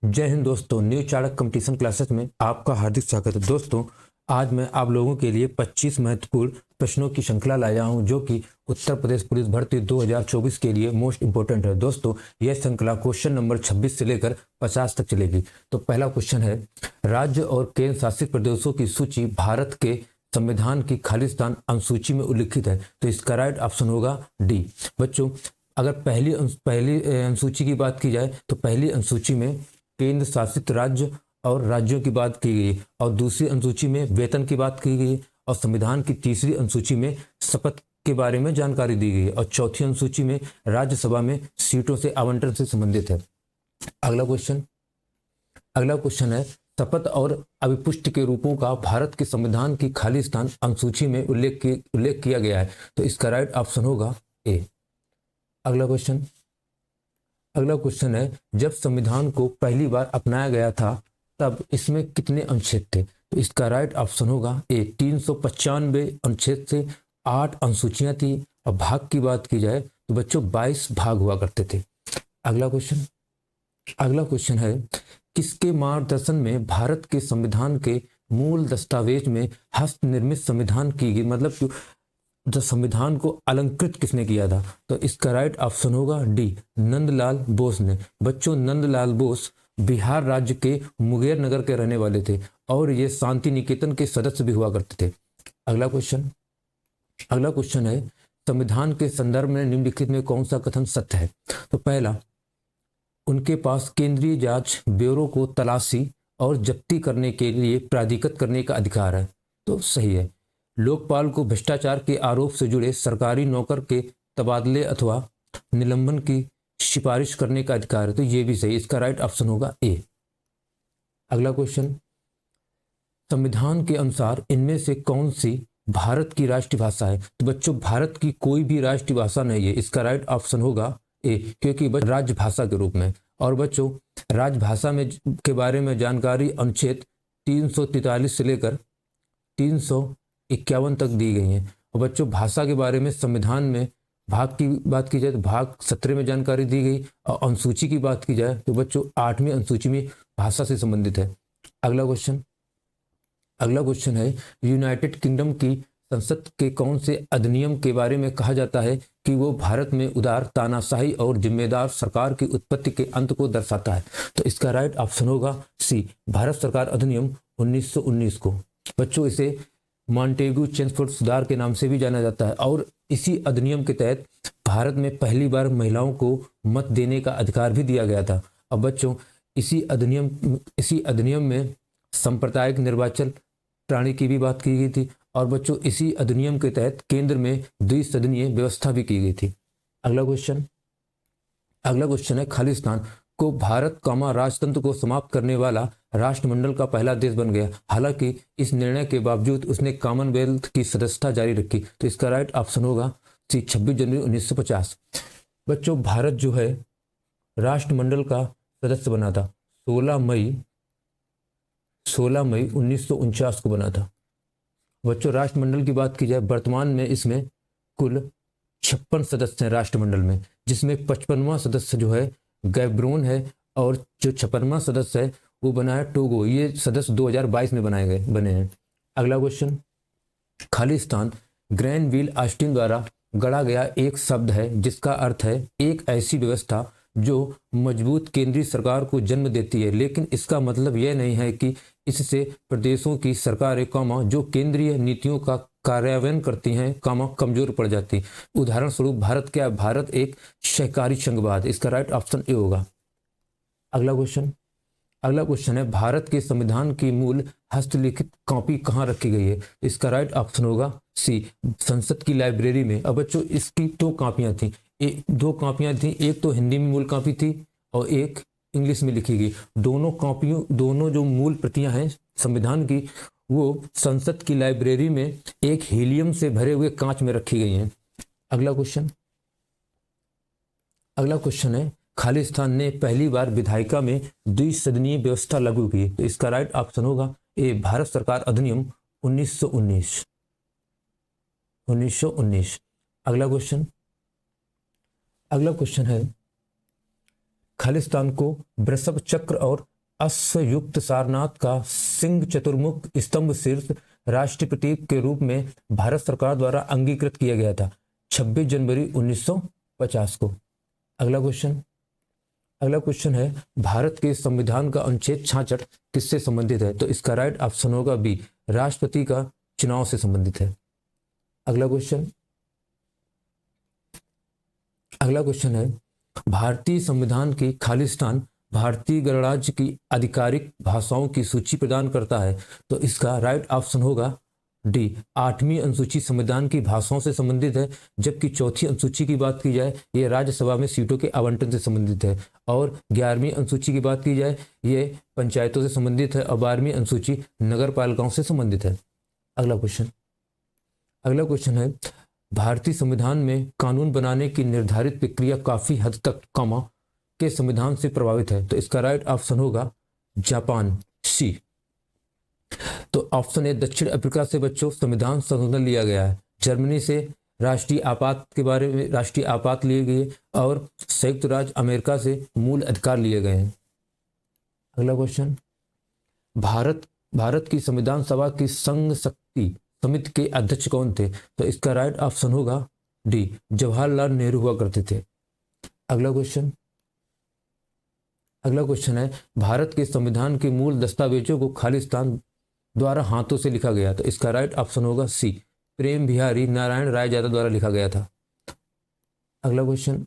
जय हिंद दोस्तों, new Chanakya competition classes में आपका हार्दिक स्वागत है। दोस्तों, आज मैं आप लोगों के लिए 25 महत्वपूर्ण प्रश्नों की श्रृंखला लाया हूं जो कि उत्तर प्रदेश पुलिस भर्ती 2024 के लिए मोस्ट इंपोर्टेंट है। दोस्तों, यह श्रृंखला क्वेश्चन नंबर 26 से लेकर 50 तक चलेगी। तो पहला क्वेश्चन है, राज्य और केंद्र शासित प्रदेशों की सूची भारत के संविधान की खालिस्तान अनुसूची में उल्लिखित है। तो इसका राइट ऑप्शन होगा डी। बच्चों, अगर पहली अनुसूची की बात की जाए तो पहली अनुसूची में केंद्र शासित राज्य और राज्यों की बात की गई और दूसरी अनुसूची में वेतन की बात की गई और संविधान की तीसरी अनुसूची में शपथ के बारे में जानकारी दी गई और चौथी अनुसूची में राज्यसभा में सीटों से आवंटन से संबंधित है। अगला क्वेश्चन है, शपथ और अभिपुष्ट के रूपों का भारत के संविधान की खालिस्तान अनुसूची में उल्लेख किया गया है। तो इसका राइट ऑप्शन होगा ए। अगला क्वेश्चन है, जब संविधान को पहली बार अपनाया गया था तब इसमें कितने अनुच्छेद थे? तो इसका राइट ऑप्शन होगा ए। 395 अनुच्छेद से 8 अनुसूचियां थी और भाग की बात की जाए तो बच्चों 22 भाग हुआ करते थे। अगला क्वेश्चन है, किसके मार्गदर्शन में भारत के संविधान के मूल दस्तावेज में हस्त निर्मित संविधान की गई, मतलब जो संविधान को अलंकृत किसने किया था? तो इसका राइट ऑप्शन होगा डी, नंदलाल बोस ने। बच्चों, नंदलाल बोस बिहार राज्य के मुंगेर नगर के रहने वाले थे और ये शांति निकेतन के सदस्य भी हुआ करते थे। अगला क्वेश्चन है, संविधान के संदर्भ में निम्नलिखित में कौन सा कथन सत्य है? तो पहला, उनके पास केंद्रीय जांच ब्यूरो को तलाशी और जब्ती करने के लिए प्राधिकृत करने का अधिकार है। तो सही है। लोकपाल को भ्रष्टाचार के आरोप से जुड़े सरकारी नौकर के तबादले अथवा निलंबन की सिफारिश करने का अधिकार है। तो ये भी सही, इसका राइट ऑप्शन होगा ए। अगला क्वेश्चन, संविधान के अनुसार इनमें से कौन सी भारत की राष्ट्रीय भाषा है? तो बच्चों, भारत की कोई भी राष्ट्रीय भाषा नहीं है, इसका राइट ऑप्शन होगा ए, क्योंकि राजभाषा के रूप में। और बच्चों, राजभाषा में के बारे में जानकारी अनुच्छेद 343 से लेकर 351 तक दी गई है। और बच्चों, भाषा के बारे में संविधान में भाग की बात की जाए तो भाग 17 में जानकारी दी गई और अनुसूची की बात की जाए तो बच्चों 8वीं अनुसूची में भाषा से संबंधित है। अगला क्वेश्चन है, यूनाइटेड किंगडम की संसद के कौन से अधिनियम के बारे में कहा जाता है कि वो भारत में उदार, तानाशाही और जिम्मेदार सरकार की उत्पत्ति के अंत को दर्शाता है? तो इसका राइट ऑप्शन होगा सी, भारत सरकार अधिनियम 1919 को। बच्चों, इसे मॉन्टेग्यू चेम्सफोर्ड सुधार के नाम से भी जाना जाता है और इसी अधिनियम के तहत भारत में पहली बार महिलाओं को मत देने का अधिकार भी दिया गया था। अब बच्चों, इसी अधिनियम में सांप्रदायिक निर्वाचन प्रणाली की भी बात की गई थी और बच्चों, इसी अधिनियम के तहत केंद्र में द्विसदनीय व्यवस्था भी की गई थी। अगला क्वेश्चन है, खालिस्तान को भारत राजतंत्र को समाप्त करने वाला राष्ट्रमंडल का पहला देश बन गया। हालांकि इस निर्णय के बावजूद उसने कॉमनवेल्थ की सदस्यता जारी रखी। तो इसका राइट ऑप्शन होगा सी, 26 जनवरी 1950। बच्चों, भारत जो है राष्ट्रमंडल का सदस्य बना था 16 मई 1949 को बना था। बच्चों, राष्ट्रमंडल की बात की जाए वर्तमान में इसमें कुल 56 सदस्य हैं राष्ट्रमंडल में, जिसमें 55वां सदस्य जो है गैब्रोन है और जो 56वां सदस्य है वो बना है टोगो। ये सदस्य 2022 में बने हैं। अगला क्वेश्चन, खालिस्तान ग्रैनविल ऑस्टिन द्वारा गढ़ा गया एक शब्द है जिसका अर्थ है एक ऐसी व्यवस्था जो मजबूत केंद्रीय सरकार को जन्म देती है, लेकिन इसका मतलब यह नहीं है कि इससे प्रदेशों की सरकारें जो केंद्रीय नीतियों का कार्यान्वयन करती हैं कमजोर पड़ जाती। उदाहरण स्वरूप भारत एक सहकारी संघवाद। इसका राइट ऑप्शन ए होगा। अगला क्वेश्चन है, भारत के संविधान की मूल हस्तलिखित कॉपी कहाँ रखी गई है? इसका राइट ऑप्शन होगा सी, संसद की लाइब्रेरी में। अब बच्चों, इसकी दो कॉपियां थी, एक तो हिंदी में मूल कॉपी थी और एक इंग्लिश में लिखी गई। दोनों जो मूल प्रतियां हैं संविधान की वो संसद की लाइब्रेरी में एक हीलियम से भरे हुए कांच में रखी गई हैं। अगला क्वेश्चन है, खालिस्तान ने पहली बार विधायिका में द्विसदनीय व्यवस्था लागू की। तो इसका राइट ऑप्शन होगा ए, भारत सरकार अधिनियम 1919। अगला क्वेश्चन है, खालिस्तान को वृषभ चक्र और अश्वयुक्त सारनाथ का सिंह चतुर्मुख स्तंभ शीर्ष राष्ट्रीय प्रतीक के रूप में भारत सरकार द्वारा अंगीकृत किया गया था 26 जनवरी 1950 को। अगला क्वेश्चन है भारत के संविधान का अनुच्छेद 66 किससे संबंधित है? तो इसका राइट ऑप्शन होगा बी, राष्ट्रपति का चुनाव से संबंधित है। अगला क्वेश्चन है भारतीय संविधान की खालिस्तान भारतीय गणराज्य की आधिकारिक भाषाओं की सूची प्रदान करता है। तो इसका राइट ऑप्शन होगा डी, 8वीं अनुसूची संविधान की भाषाओं से संबंधित है, जबकि चौथी अनुसूची की बात की जाए ये राज्यसभा में सीटों के आवंटन से संबंधित है, और 11वीं अनुसूची की बात की जाए ये पंचायतों से संबंधित है, और 12वीं अनुसूची नगर पालिकाओं से संबंधित है। अगला क्वेश्चन है भारतीय संविधान में कानून बनाने की निर्धारित प्रक्रिया काफी हद तक के संविधान से प्रभावित है। तो इसका राइट ऑप्शन होगा जापान, सी। तो ऑप्शन ए, दक्षिण अफ्रीका से बच्चों संविधान संशोधन लिया गया है, जर्मनी से राष्ट्रीय आपात के बारे में राष्ट्रीय आपात लिए गए, और संयुक्त राज्य अमेरिका से मूल अधिकार लिए गए हैं। अगला क्वेश्चन, भारत की संविधान सभा की संघ शक्ति समिति के अध्यक्ष कौन थे? तो इसका राइट ऑप्शन होगा डी, जवाहरलाल नेहरू हुआ करते थे। अगला क्वेश्चन है भारत के संविधान के मूल दस्तावेजों को खालिस्तान द्वारा हाथों से लिखा गया। तो इसका राइट ऑप्शन होगा सी, प्रेम बिहारी नारायण रायजादा द्वारा लिखा गया था। अगला क्वेश्चन,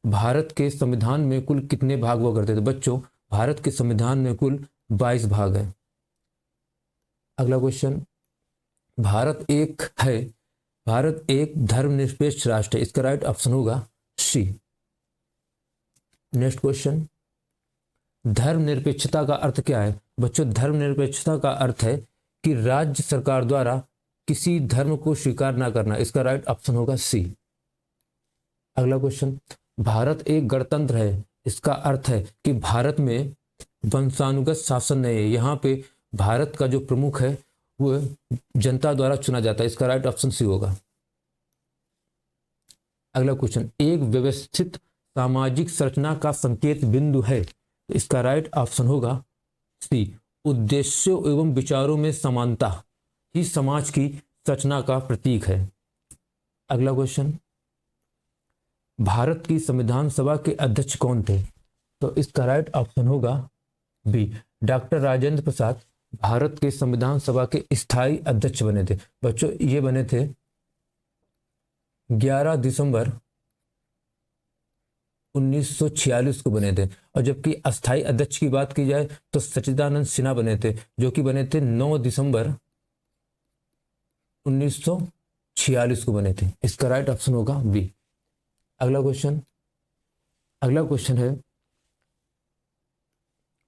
भारत के संविधान में कुल कितने भाग हुआ करते थे? बच्चों भारत के संविधान में कुल 22 भाग है। अगला क्वेश्चन, भारत एक धर्मनिरपेक्ष राष्ट्र है, इसका राइट ऑप्शन होगा सी। नेक्स्ट क्वेश्चन, धर्मनिरपेक्षता का अर्थ क्या है? बच्चों धर्मनिरपेक्षता का अर्थ है कि राज्य सरकार द्वारा किसी धर्म को स्वीकार ना करना, इसका राइट ऑप्शन होगा सी। अगला क्वेश्चन, भारत एक गणतंत्र है, इसका अर्थ है कि भारत में वंशानुगत शासन नहीं है, यहाँ पे भारत का जो प्रमुख है वो जनता द्वारा चुना जाता है, इसका राइट ऑप्शन सी होगा। अगला क्वेश्चन, एक व्यवस्थित सामाजिक संरचना का संकेत बिंदु है, तो इसका राइट ऑप्शन होगा सी, उद्देश्यों एवं विचारों में समानता ही समाज की संरचना का प्रतीक है। अगला क्वेश्चन, भारत की संविधान सभा के अध्यक्ष कौन थे? तो इसका राइट ऑप्शन होगा बी, डॉक्टर राजेंद्र प्रसाद भारत के संविधान सभा के स्थायी अध्यक्ष बने थे। बच्चों ये बने थे 11 दिसंबर 1946 को बने थे, और जबकि अस्थायी अध्यक्ष की बात की जाए तो सच्चिदानंद सिन्हा बने थे, जो कि बने थे 9 दिसंबर 1946 को बने थे। इसका राइट ऑप्शन होगा बी। अगला क्वेश्चन है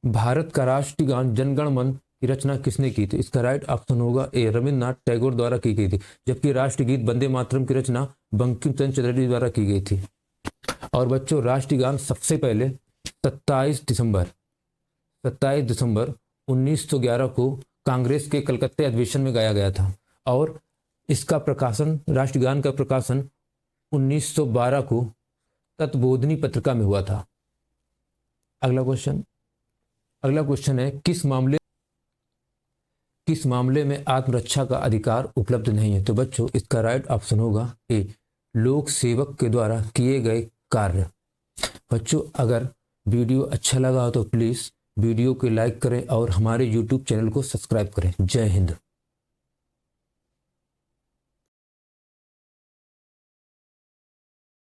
भारत का राष्ट्रीय गान जनगण मन की रचना किसने की थी? इसका राइट ऑप्शन होगा ए, रविन्द्रनाथ टैगोर द्वारा की गई थी, जबकि राष्ट्रीय गीत वंदे मातरम की रचना बंकिम चंद्र चटर्जी द्वारा की गई थी। और बच्चों राष्ट्रीय गान सबसे पहले 27 दिसंबर 1911 को कांग्रेस के कलकत्ता अधिवेशन में गाया गया था, और इसका प्रकाशन राष्ट्रीय गान का प्रकाशन 1912 को तत्बोधिनी पत्रिका में हुआ था। अगला क्वेश्चन है किस मामले में आत्मरक्षा का अधिकार उपलब्ध नहीं है? तो बच्चों इसका राइट ऑप्शन होगा ए, लोक सेवक के द्वारा किए गए कार्य। बच्चों अगर वीडियो अच्छा लगा हो तो प्लीज़ वीडियो को लाइक करें और हमारे YouTube चैनल को सब्सक्राइब करें। जय हिंद।